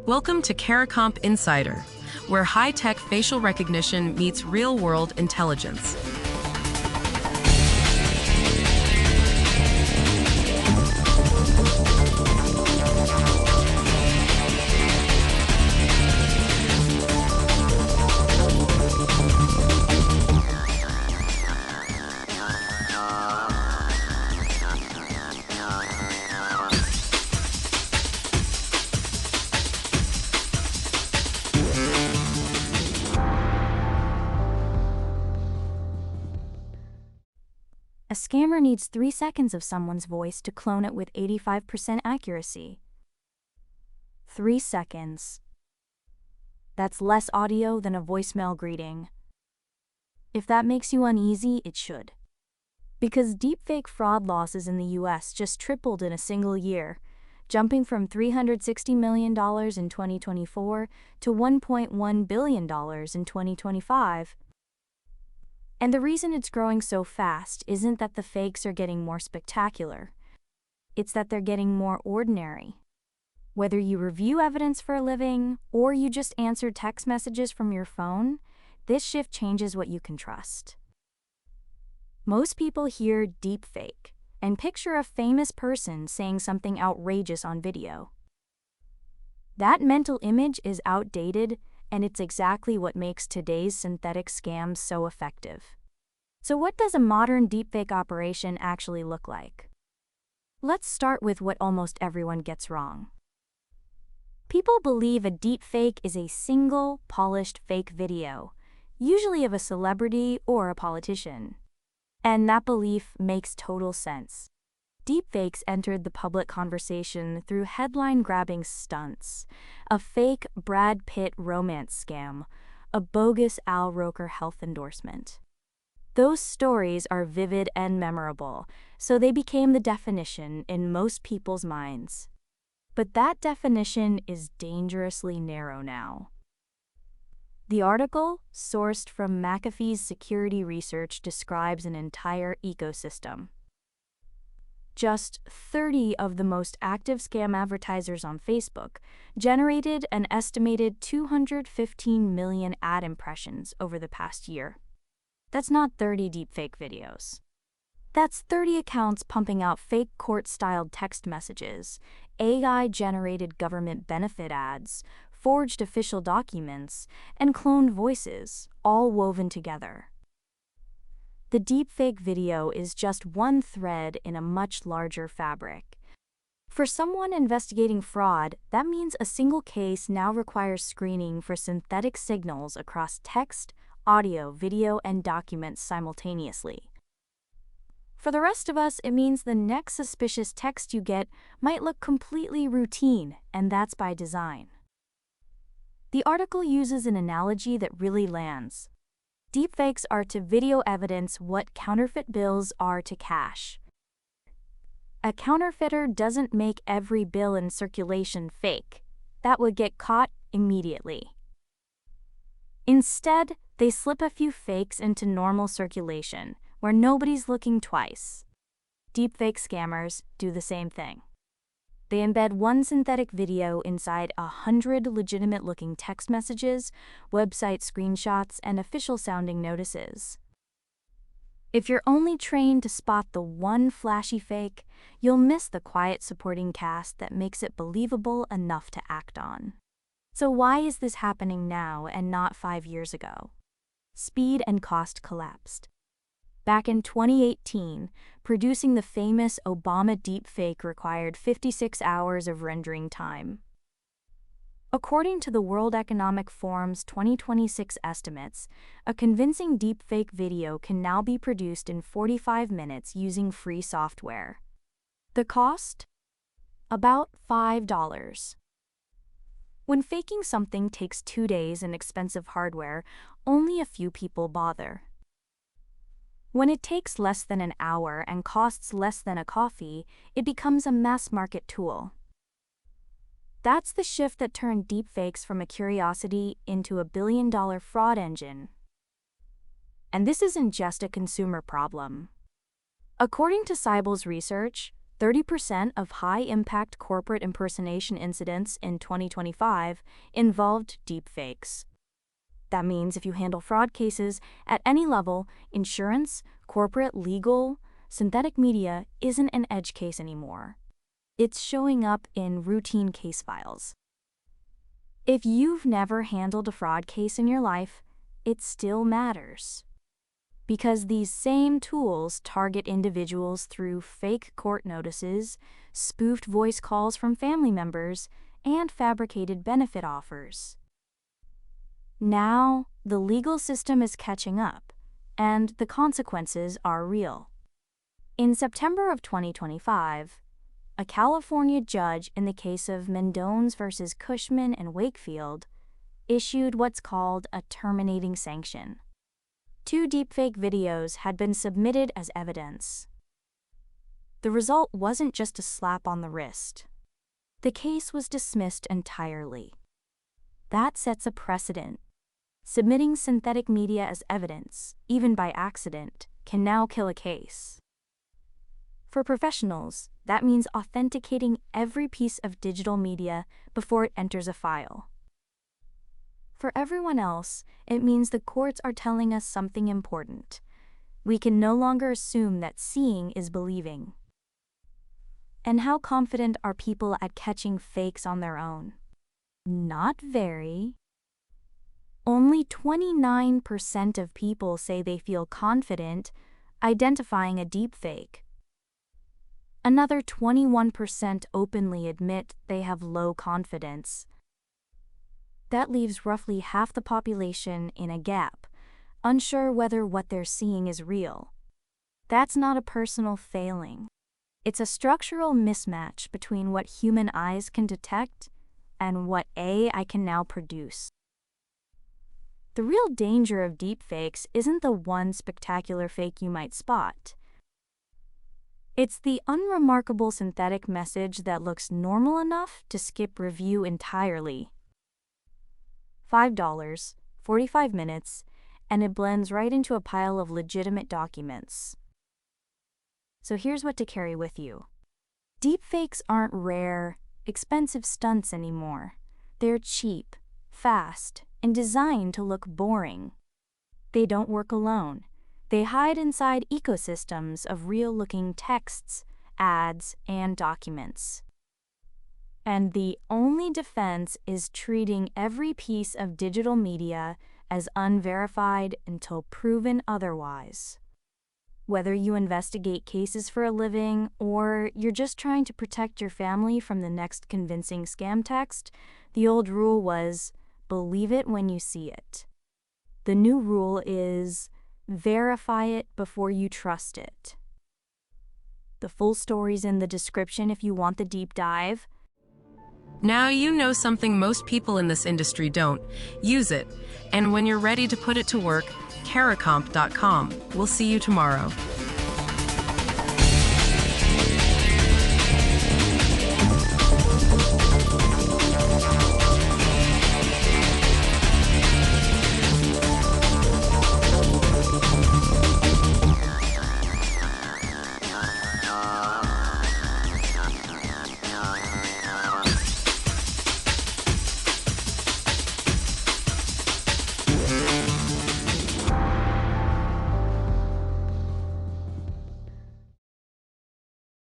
Welcome to CARICOMP Insider, where high-tech facial recognition meets real-world intelligence. A scammer needs 3 seconds of someone's voice to clone it with 85% accuracy. 3 seconds. That's less audio than a voicemail greeting. If that makes you uneasy, it should. Because deepfake fraud losses in the US just tripled in a single year, jumping from $360 million in 2024 to $1.1 billion in 2025. And the reason it's growing so fast isn't that the fakes are getting more spectacular. It's that they're getting more ordinary. Whether you review evidence for a living or you just answer text messages from your phone, this shift changes what you can trust. Most people hear deepfake and picture a famous person saying something outrageous on video. That mental image is outdated, and it's exactly what makes today's synthetic scams so effective. So what does a modern deepfake operation actually look like? Let's start with what almost everyone gets wrong. People believe a deepfake is a single, polished fake video, usually of a celebrity or a politician. And that belief makes total sense. Deepfakes entered the public conversation through headline-grabbing stunts, a fake Brad Pitt romance scam, a bogus Al Roker health endorsement. Those stories are vivid and memorable, so they became the definition in most people's minds. But that definition is dangerously narrow now. The article, sourced from McAfee's security research, describes an entire ecosystem. Just 30 of the most active scam advertisers on Facebook generated an estimated 215 million ad impressions over the past year. That's not 30 deepfake videos. That's 30 accounts pumping out fake court-styled text messages, AI-generated government benefit ads, forged official documents, and cloned voices, all woven together. The deepfake video is just one thread in a much larger fabric. For someone investigating fraud, that means a single case now requires screening for synthetic signals across text, audio, video, and documents simultaneously. For the rest of us, it means the next suspicious text you get might look completely routine, and that's by design. The article uses an analogy that really lands. Deepfakes are to video evidence what counterfeit bills are to cash. A counterfeiter doesn't make every bill in circulation fake. That would get caught immediately. Instead, they slip a few fakes into normal circulation, where nobody's looking twice. Deepfake scammers do the same thing. They embed one synthetic video inside 100 legitimate-looking text messages, website screenshots, and official-sounding notices. If you're only trained to spot the one flashy fake, you'll miss the quiet supporting cast that makes it believable enough to act on. So why is this happening now and not 5 years ago? Speed and cost collapsed. Back in 2018, producing the famous Obama deepfake required 56 hours of rendering time. According to the World Economic Forum's 2026 estimates, a convincing deepfake video can now be produced in 45 minutes using free software. The cost? About $5. When faking something takes 2 days and expensive hardware, only a few people bother. When it takes less than an hour and costs less than a coffee, it becomes a mass-market tool. That's the shift that turned deepfakes from a curiosity into a billion-dollar fraud engine. And this isn't just a consumer problem. According to Cyble's research, 30% of high-impact corporate impersonation incidents in 2025 involved deepfakes. That means if you handle fraud cases at any level, insurance, corporate, legal, synthetic media isn't an edge case anymore. It's showing up in routine case files. If you've never handled a fraud case in your life, it still matters. Because these same tools target individuals through fake court notices, spoofed voice calls from family members, and fabricated benefit offers. Now, the legal system is catching up, and the consequences are real. In September of 2025, a California judge in the case of Mendones versus Cushman and Wakefield issued what's called a terminating sanction. 2 deepfake videos had been submitted as evidence. The result wasn't just a slap on the wrist. The case was dismissed entirely. That sets a precedent. Submitting synthetic media as evidence, even by accident, can now kill a case. For professionals, that means authenticating every piece of digital media before it enters a file. For everyone else, it means the courts are telling us something important. We can no longer assume that seeing is believing. And how confident are people at catching fakes on their own? Not very. Only 29% of people say they feel confident identifying a deepfake. Another 21% openly admit they have low confidence. That leaves roughly half the population in a gap, unsure whether what they're seeing is real. That's not a personal failing. It's a structural mismatch between what human eyes can detect and what AI can now produce. The real danger of deepfakes isn't the one spectacular fake you might spot. It's the unremarkable synthetic message that looks normal enough to skip review entirely. $5, 45 minutes, and it blends right into a pile of legitimate documents. So here's what to carry with you. Deepfakes aren't rare, expensive stunts anymore. They're cheap, fast, and designed to look boring. They don't work alone. They hide inside ecosystems of real-looking texts, ads, and documents. And the only defense is treating every piece of digital media as unverified until proven otherwise. Whether you investigate cases for a living or you're just trying to protect your family from the next convincing scam text, the old rule was, believe it when you see it. The new rule is, verify it before you trust it. The full story's in the description if you want the deep dive. Now you know something most people in this industry don't. Use it. And when you're ready to put it to work, caracomp.com. We'll see you tomorrow.